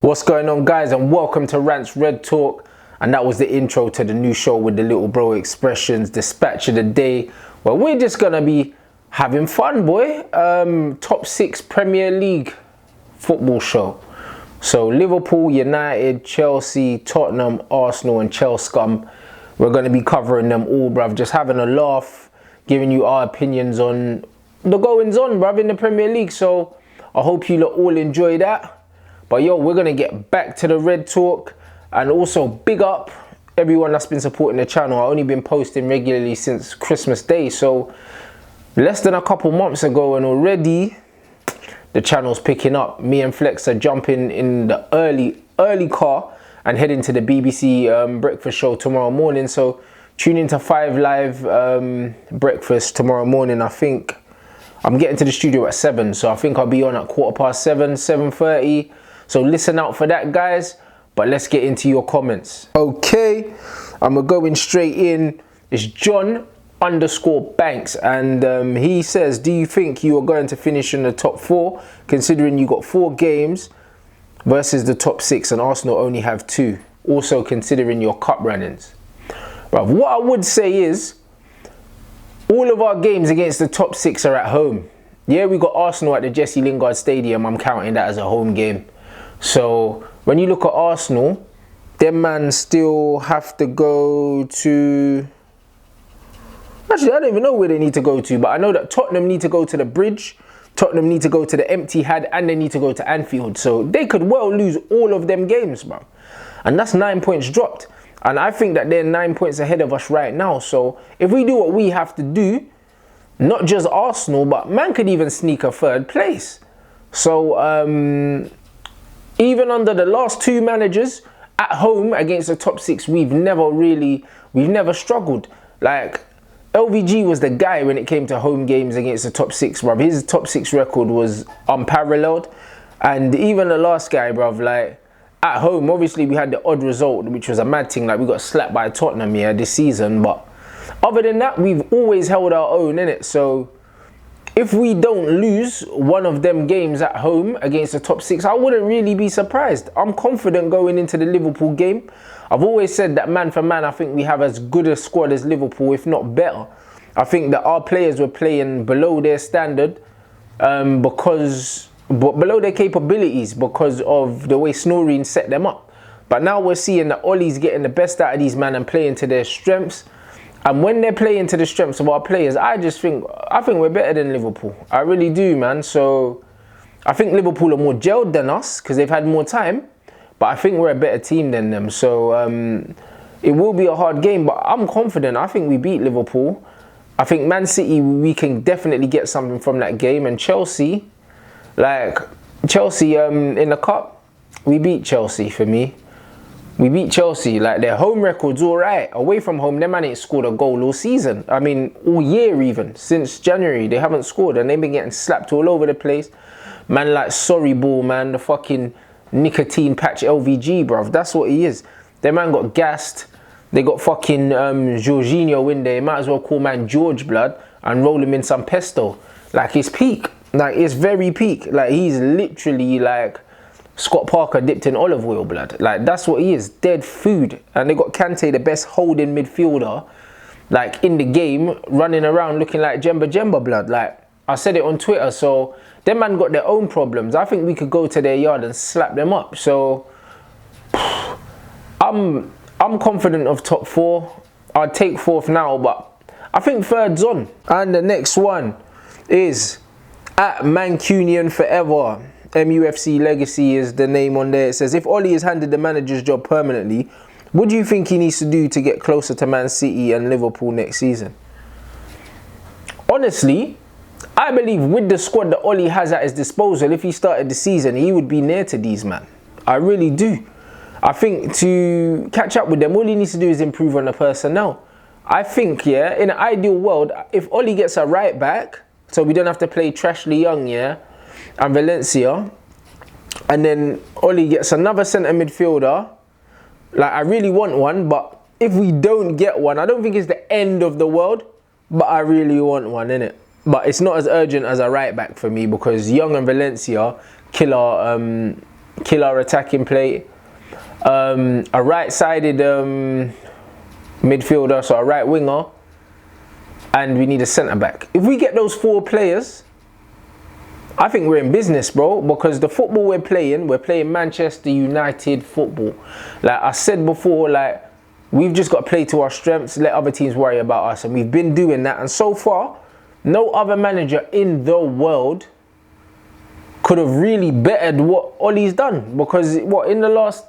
What's going on, guys, and welcome to Rants Red Talk. And that was the intro to the new show with the little bro expressions, dispatch of the day. Well, we're just gonna be having fun, boy. Top 6 Premier League football show. So Liverpool, United, Chelsea, Tottenham, Arsenal and Chelsea scum. We're gonna be covering them all, bruv. Just having a laugh, giving you our opinions on the goings on, bruv, in the Premier League. So I hope you lot all enjoy that. But yo, we're going to get back to the Red Talk, and also big up everyone that's been supporting the channel. I've only been posting regularly since Christmas Day, so less than a couple months ago, and already the channel's picking up. Me and Flex are jumping in the early car and heading to the BBC breakfast show tomorrow morning. So tune into 5 Live breakfast tomorrow morning. I think I'm getting to the studio at 7, so I think I'll be on at 7:15, 7:30. So listen out for that, guys. But let's get into your comments. Okay, and we're going straight in. It's John_Banks, and he says, do you think you are going to finish in the top 4, considering you got 4 games versus the top 6 and Arsenal only have 2? Also considering your cup runnings. But what I would say is, all of our games against the top 6 are at home. Yeah, we got Arsenal at the Jesse Lingard Stadium. I'm counting that as a home game. So when you look at Arsenal, them man still have to go to... Actually, I don't even know where they need to go to, but I know that Tottenham need to go to the Bridge, Tottenham need to go to the Etihad, and they need to go to Anfield. So they could well lose all of them games, bro. And that's 9 points dropped. And I think that they're 9 points ahead of us right now. So if we do what we have to do, not just Arsenal, but man could even sneak a 3rd place. So even under the last 2 managers at home against the top 6, we've never struggled. Like LVG was the guy when it came to home games against the top 6, bruv. His top 6 record was unparalleled. And even the last guy, bruv, like at home, obviously we had the odd result, which was a mad thing. Like we got slapped by Tottenham here this season, but other than that, we've always held our own, innit? So if we don't lose one of them games at home against the top 6, I wouldn't really be surprised. I'm confident going into the Liverpool game. I've always said that man for man, I think we have as good a squad as Liverpool, if not better. I think that our players were playing below their standard, below their capabilities because of the way Snoreen set them up. But now we're seeing that Ollie's getting the best out of these men and playing to their strengths. And when they're playing to the strengths of our players, I think we're better than Liverpool. I really do, man. So I think Liverpool are more gelled than us because they've had more time. But I think we're a better team than them. So it will be a hard game, but I'm confident. I think we beat Liverpool. I think Man City, we can definitely get something from that game. And Chelsea, in the cup, we beat Chelsea for me. We beat Chelsea. Like, their home record's all right. Away from home, them man ain't scored a goal all season. I mean, all year even. Since January, they haven't scored. And they've been getting slapped all over the place. Man like Sorry Ball, man. The fucking nicotine patch LVG, bruv. That's what he is. Their man got gassed. They got fucking Jorginho in there. Might as well call man George blood and roll him in some pesto. Like, it's peak. Like, it's very peak. Like, he's literally like Scott Parker dipped in olive oil blood. Like, that's what he is. Dead food. And they got Kante, the best holding midfielder, like, in the game, running around looking like Jemba blood. Like, I said it on Twitter. So them man got their own problems. I think we could go to their yard and slap them up. So I'm confident of top 4. I'd take 4th now, but I think 3rd's on. And the next one is at Mancunian Forever. MUFC Legacy is the name on there. It says, if Oli is handed the manager's job permanently, what do you think he needs to do to get closer to Man City and Liverpool next season? Honestly, I believe with the squad that Oli has at his disposal, if he started the season, he would be near to these, man. I really do. I think to catch up with them, all he needs to do is improve on the personnel. I think, yeah, in an ideal world, if Oli gets a right back, so we don't have to play Trashley Young, yeah, and Valencia, and then Oli gets another centre midfielder, like, I really want one, but if we don't get one, I don't think it's the end of the world, but I really want one, innit? But it's not as urgent as a right back for me, because Young and Valencia kill our attacking play. A right-sided midfielder, so a right winger, and we need a centre back. If we get those 4 players, I think we're in business, bro, because the football we're playing Manchester United football. Like I said before, like, we've just got to play to our strengths, let other teams worry about us, and we've been doing that. And so far, no other manager in the world could have really bettered what Oli's done, because what, in the last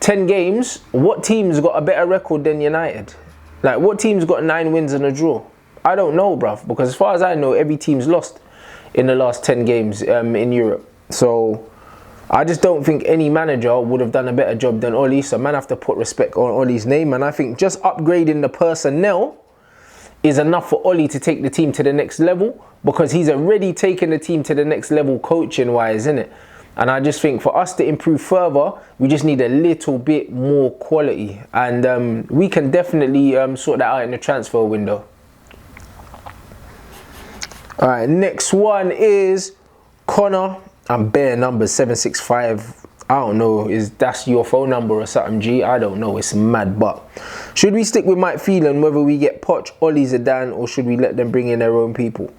10 games, what team's got a better record than United? Like, what team's got 9 wins and a draw? I don't know, bruv, because as far as I know, every team's lost in the last 10 games in Europe. So I just don't think any manager would have done a better job than Oli. So man, have to put respect on Oli's name, and I think just upgrading the personnel is enough for Oli to take the team to the next level, because he's already taken the team to the next level coaching wise, isn't it? And I just think for us to improve further, we just need a little bit more quality, and we can definitely sort that out in the transfer window. All right, next one is Connor and bare number 765. I don't know, that's your phone number or something, G? I don't know, it's mad. But should we stick with Mike Phelan whether we get Poch, Oli, Zidane, or should we let them bring in their own people?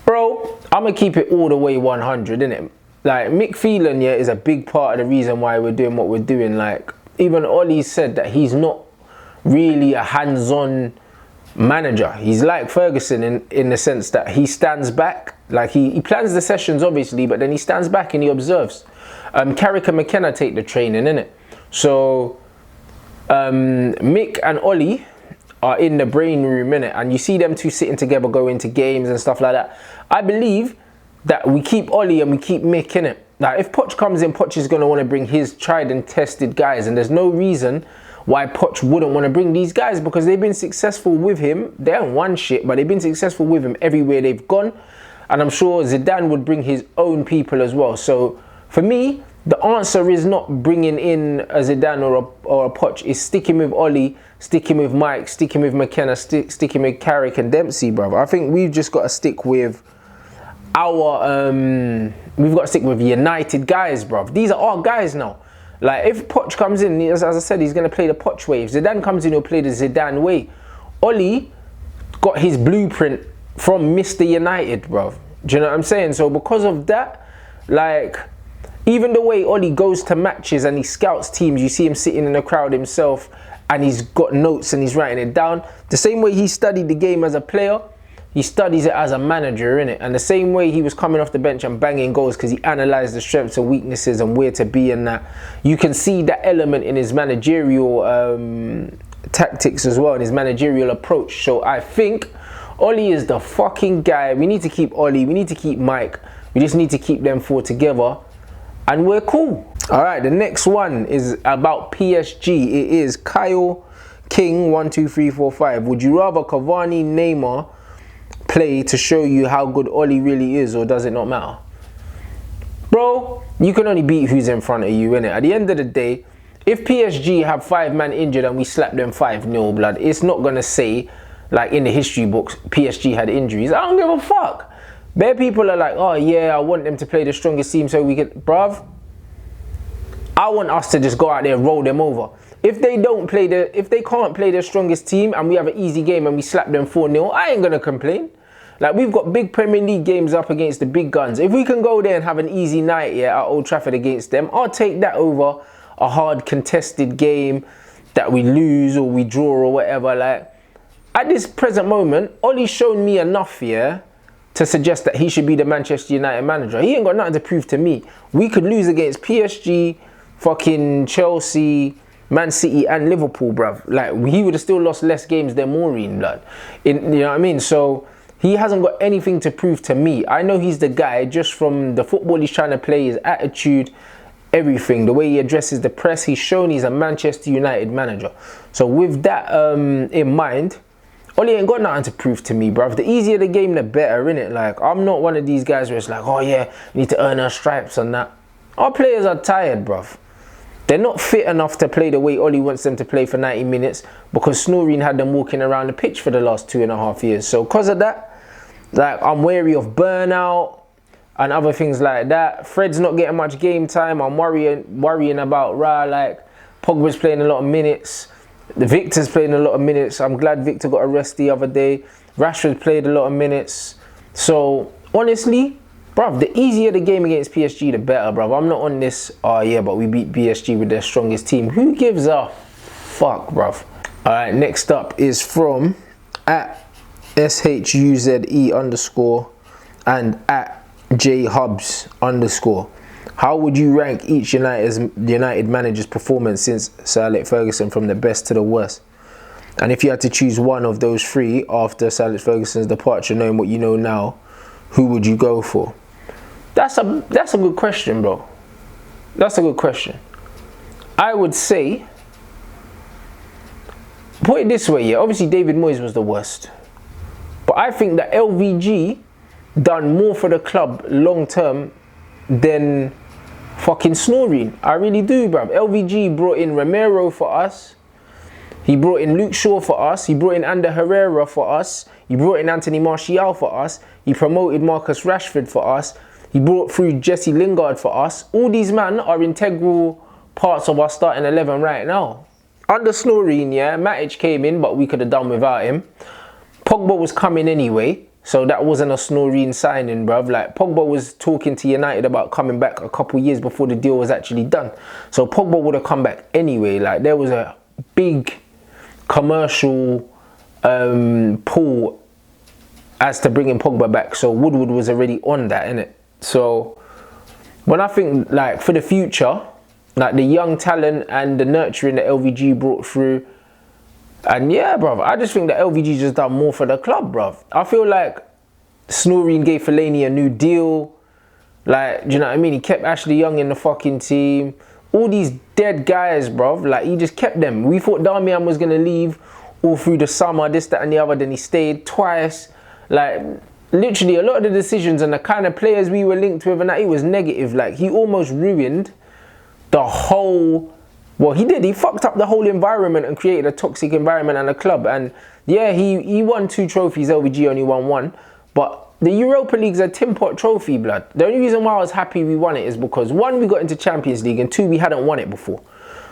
Bro, I'm going to keep it all the way 100, innit? Like, Mick Phelan, yeah, is a big part of the reason why we're doing what we're doing. Like, even Oli said that he's not really a hands-on manager. He's like Ferguson in the sense that he stands back. Like, he plans the sessions, obviously, but then he stands back and he observes. Carrick and McKenna take the training, innit? So, Mick and Oli are in the brain room, innit? And you see them two sitting together, going to games and stuff like that. I believe that we keep Oli and we keep Mick, innit? Now, if Poch comes in, Poch is going to want to bring his tried and tested guys, and there's no reason why Poch wouldn't want to bring these guys, because they've been successful with him. They haven't won shit, but they've been successful with him everywhere they've gone. And I'm sure Zidane would bring his own people as well. So for me, the answer is not bringing in a Zidane or a Poch. It's sticking with Oli, sticking with Mike, sticking with McKenna, sticking with Carrick and Dempsey, brother. I think we've just got to stick with we've got to stick with United guys, bruv. These are our guys now. Like, if Poch comes in, as I said, he's going to play the Poch way. If Zidane comes in, he'll play the Zidane way. Oli got his blueprint from Mr. United, bruv. Do you know what I'm saying? So because of that, like, even the way Oli goes to matches and he scouts teams, you see him sitting in the crowd himself and he's got notes and he's writing it down. The same way he studied the game as a player, he studies it as a manager, innit? And the same way he was coming off the bench and banging goals because he analysed the strengths and weaknesses and where to be and that. You can see that element in his managerial tactics as well, and his managerial approach. So I think Oli is the fucking guy. We need to keep Oli. We need to keep Mike. We just need to keep them four together. And we're cool. All right, the next one is about PSG. It is Kyle King 12345. Would you rather Cavani, Neymar play to show you how good Oli really is, or does it not matter? Bro, you can only beat who's in front of you, innit? At the end of the day, if PSG have 5 men injured and we slap them 5-0, blood, it's not gonna say, like in the history books, PSG had injuries. I don't give a fuck. Bare people are like, oh yeah, I want them to play the strongest team so we can, bruv. I want us to just go out there and roll them over. If they can't play their strongest team and we have an easy game and we slap them 4-0, I ain't gonna complain. Like, we've got big Premier League games up against the big guns. If we can go there and have an easy night here at Old Trafford against them, I'll take that over a hard contested game that we lose or we draw or whatever. Like, at this present moment, Oli's shown me enough here to suggest that he should be the Manchester United manager. He ain't got nothing to prove to me. We could lose against PSG, fucking Chelsea, Man City and Liverpool, bruv. Like, he would have still lost less games than Maureen, blood. You know what I mean? So he hasn't got anything to prove to me. I know he's the guy just from the football he's trying to play, his attitude, everything, the way he addresses the press. He's shown he's a Manchester United manager. So with that in mind, Oli ain't got nothing to prove to me, bruv. The easier the game, the better, innit? Like, I'm not one of these guys where it's like, oh yeah, we need to earn our stripes and that. Our players are tired, bruv. They're not fit enough to play the way Oli wants them to play for 90 minutes because Snoring had them walking around the pitch for the last 2.5 years. So because of that, like, I'm wary of burnout and other things like that. Fred's not getting much game time. I'm worrying about like Pogba's playing a lot of minutes. The Victor's playing a lot of minutes. I'm glad Victor got a rest the other day. Rashford played a lot of minutes. So honestly, bruv, the easier the game against PSG, the better, bruv. I'm not on this, oh yeah, but we beat PSG with their strongest team. Who gives a fuck, bruv? Alright, next up is from @SHUZE_ and @JHubs_. How would you rank each United manager's performance since Sir Alex Ferguson from the best to the worst? And if you had to choose one of those three after Sir Alex Ferguson's departure, knowing what you know now, who would you go for? That's a good question, bro. That's a good question. I would say, put it this way, yeah, obviously David Moyes was the worst. But I think that LVG done more for the club long term than fucking Snoring. I really do, bruv. LVG brought in Romero for us. He brought in Luke Shaw for us. He brought in Ander Herrera for us. He brought in Anthony Martial for us. He promoted Marcus Rashford for us. He brought through Jesse Lingard for us. All these men are integral parts of our starting 11 right now. Under Snoring, yeah, Matic came in, but we could have done without him. Pogba was coming anyway, so that wasn't a Snoring signing, bruv. Like, Pogba was talking to United about coming back a couple years before the deal was actually done. So Pogba would have come back anyway. Like, there was a big commercial pull as to bringing Pogba back. So Woodward was already on that, innit? So when I think, like, for the future, like the young talent and the nurturing that LVG brought through, and yeah, bruv, I just think that LVG just done more for the club, bruv. I feel like Snoring gave Fellaini a new deal. Like, do you know what I mean? He kept Ashley Young in the fucking team. All these dead guys, bruv, like, he just kept them. We thought Darmian was going to leave all through the summer, this, that and the other. Then he stayed twice. Like, literally, a lot of the decisions and the kind of players we were linked with and that, he was negative. Like, he almost ruined the whole... Well, he did. He fucked up the whole environment and created a toxic environment and a club. And yeah, he won 2 trophies. LVG only won 1. But the Europa League's a tin pot trophy, blood. The only reason why I was happy we won it is because 1, we got into Champions League, and 2, we hadn't won it before.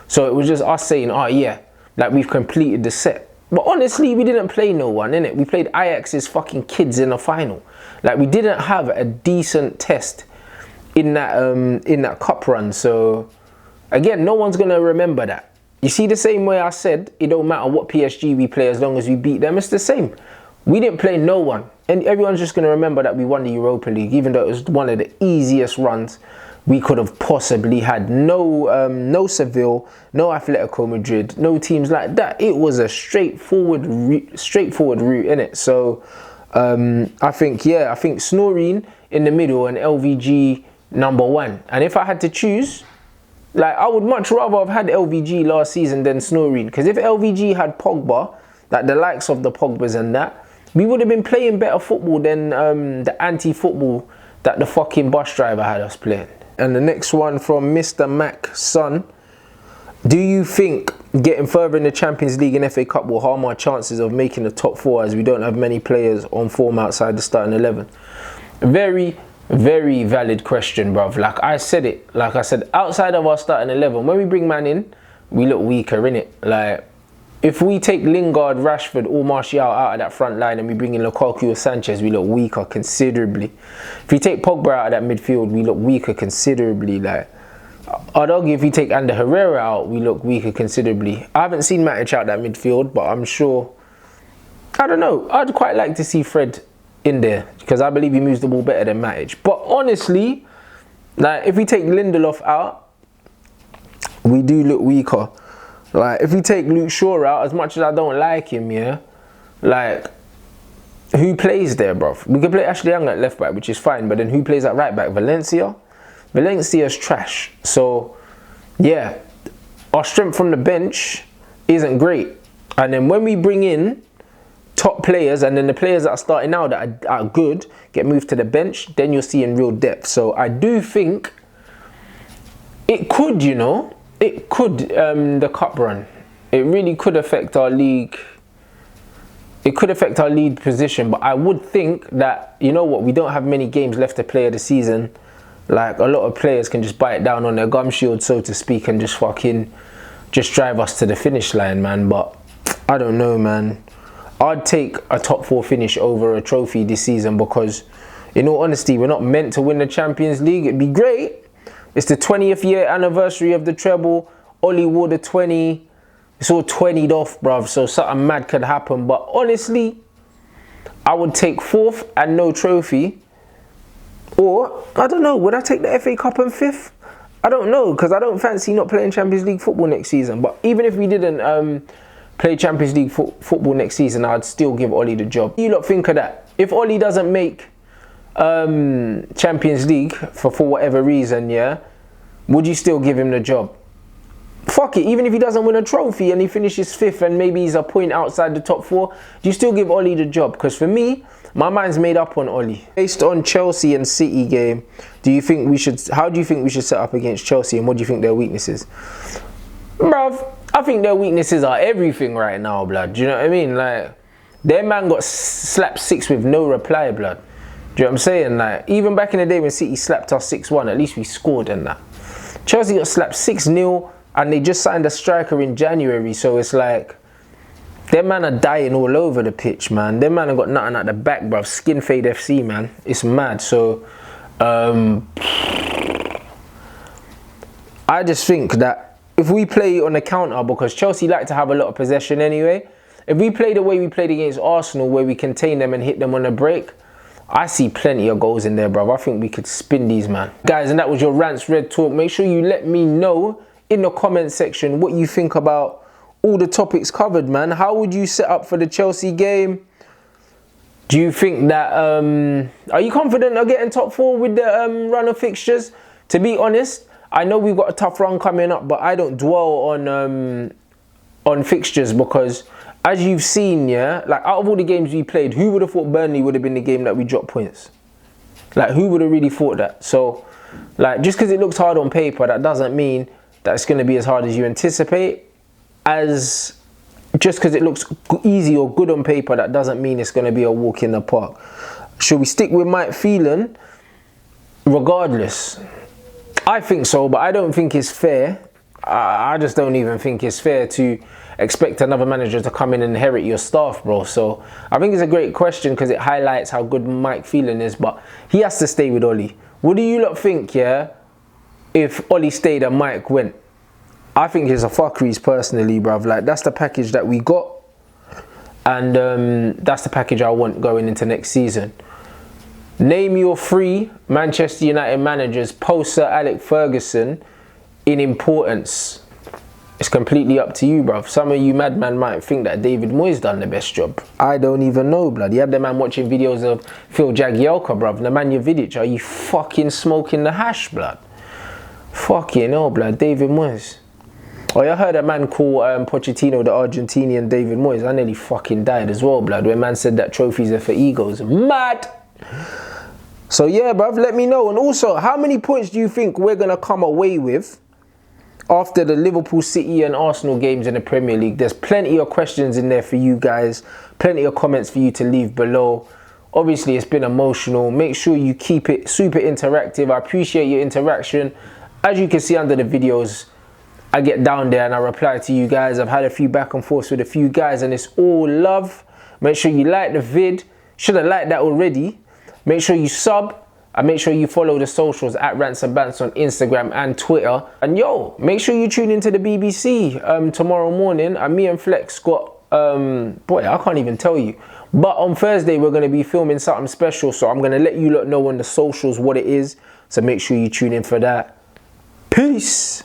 So it was just us saying, oh yeah, like, we've completed the set. But honestly, we didn't play no one, innit? We played Ajax's fucking kids in the final. Like, we didn't have a decent test in that cup run. So again, no one's going to remember that. You see, the same way I said, it don't matter what PSG we play as long as we beat them. It's the same. We didn't play no one. And everyone's just going to remember that we won the Europa League, even though it was one of the easiest runs we could have possibly had. No Seville, no Atletico Madrid, no teams like that. It was a straightforward route, innit? So I think Snoring in the middle and LVG number 1. And if I had to choose, like, I would much rather have had LVG last season than Snoring. Because if LVG had Pogba, like the likes of the Pogbas and that, we would have been playing better football than the anti-football that the fucking bus driver had us playing. And the next one from Mr. Mac Son. Do you think getting further in the Champions League and FA Cup will harm our chances of making the top 4 as we don't have many players on form outside the starting 11? Very, very valid question, bruv. Like I said, outside of our starting 11, when we bring man in, we look weaker, innit? Like, if we take Lingard, Rashford or Martial out of that front line and we bring in Lukaku or Sanchez, we look weaker considerably. If we take Pogba out of that midfield, we look weaker considerably. Like, I'd argue if we take Ander Herrera out, we look weaker considerably. I haven't seen Matic out that midfield, but I'm sure... I don't know. I'd quite like to see Fred in there because I believe he moves the ball better than Matic. But honestly, like if we take Lindelof out, we do look weaker. Like if we take Luke Shaw out, as much as I don't like him, yeah, like who plays there, bruv? We could play Ashley Young at left back, which is fine, but then who plays at right back? Valencia? Valencia's trash. So yeah, our strength from the bench isn't great. And then when we bring in top players, and then the players that are starting now that are good get moved to the bench, then you're seeing real depth. So I do think it could, you know, it could, the cup run, it really could affect our league. It could affect our lead position, but I would think that, you know what, we don't have many games left to play of the season. Like a lot of players can just bite down on their gum shield, so to speak, and just drive us to the finish line, man. But I don't know, man. I'd take a top 4 finish over a trophy this season because, in all honesty, we're not meant to win the Champions League. It'd be great. It's the 20th year anniversary of the treble. Ollie wore the 20. It's all 20'd off, bruv. So something mad could happen. But honestly, I would take 4th and no trophy. Or, I don't know, would I take the FA Cup and 5th? I don't know, because I don't fancy not playing Champions League football next season. But even if we didn't play Champions League football next season, I'd still give Ollie the job. What do you lot think of that? If Ollie doesn't make Champions League for whatever reason, yeah, would you still give him the job? Fuck it, even if he doesn't win a trophy and he finishes 5th and maybe he's a point outside the top 4, do you still give Ollie the job? Because for me, my mind's made up on Ollie. Based on Chelsea and City game, how do you think we should set up against Chelsea, and what do you think their weaknesses? Bruv, I think their weaknesses are everything right now, blood. Do you know what I mean? Like, their man got slapped 6 with no reply, blood. Do you know what I'm saying? Like, even back in the day when City slapped us 6-1, at least we scored in that. Chelsea got slapped 6-0, and they just signed a striker in January, so it's like, them man are dying all over the pitch, man. Them man have got nothing at the back, bruv. Skin fade FC, man. It's mad. So, I just think that if we play on the counter, because Chelsea like to have a lot of possession anyway, if we play the way we played against Arsenal, where we contain them and hit them on a break, I see plenty of goals in there, bruv. I think we could spin these, man. Guys, and that was your Rants Red Talk. Make sure you let me know in the comment section what you think about all the topics covered, man. How would you set up for the Chelsea game? Do you think that are you confident of getting top 4 with the run of fixtures? To be honest, I know we've got a tough run coming up, but I don't dwell on fixtures because, as you've seen, yeah, like out of all the games we played, who would have thought Burnley would have been the game that we dropped points? Like, who would have really thought that? So, like, just because it looks hard on paper, that doesn't mean that it's going to be as hard as you anticipate. As just because it looks easy or good on paper, that doesn't mean it's going to be a walk in the park. Should we stick with Mike Phelan regardless? I think so, but I don't think it's fair. I just don't even think it's fair to expect another manager to come in and inherit your staff, bro. So I think it's a great question because it highlights how good Mike Phelan is, but he has to stay with Ollie. What do you lot think, yeah, if Ollie stayed and Mike went? I think it's a fuckeries personally, bruv. Like, that's the package that we got, and that's the package I want going into next season. Name your 3 Manchester United managers post Sir Alex Ferguson in importance. It's completely up to you, bruv. Some of you madman might think that David Moyes done the best job. I don't even know, blood. You had the man watching videos of Phil Jagielka, bruv. Nemanja Vidic, are you fucking smoking the hash, blood? Fucking hell, blood. David Moyes. Oh, I heard a man call Pochettino the Argentinian David Moyes. I nearly fucking died as well, blood, when man said that trophies are for egos. Mad! So yeah, bruv, let me know. And also, how many points do you think we're going to come away with after the Liverpool, City and Arsenal games in the Premier League? There's plenty of questions in there for you guys. Plenty of comments for you to leave below. Obviously, it's been emotional. Make sure you keep it super interactive. I appreciate your interaction. As you can see under the videos, I get down there and I reply to you guys. I've had a few back and forths with a few guys and it's all love. Make sure you like the vid. Should have liked that already. Make sure you sub and make sure you follow the socials at Rants and Bants on Instagram and Twitter. And yo, make sure you tune into the BBC tomorrow morning. And me and Flex got, boy, I can't even tell you. But on Thursday, we're going to be filming something special. So I'm going to let you lot know on the socials what it is. So make sure you tune in for that. Peace.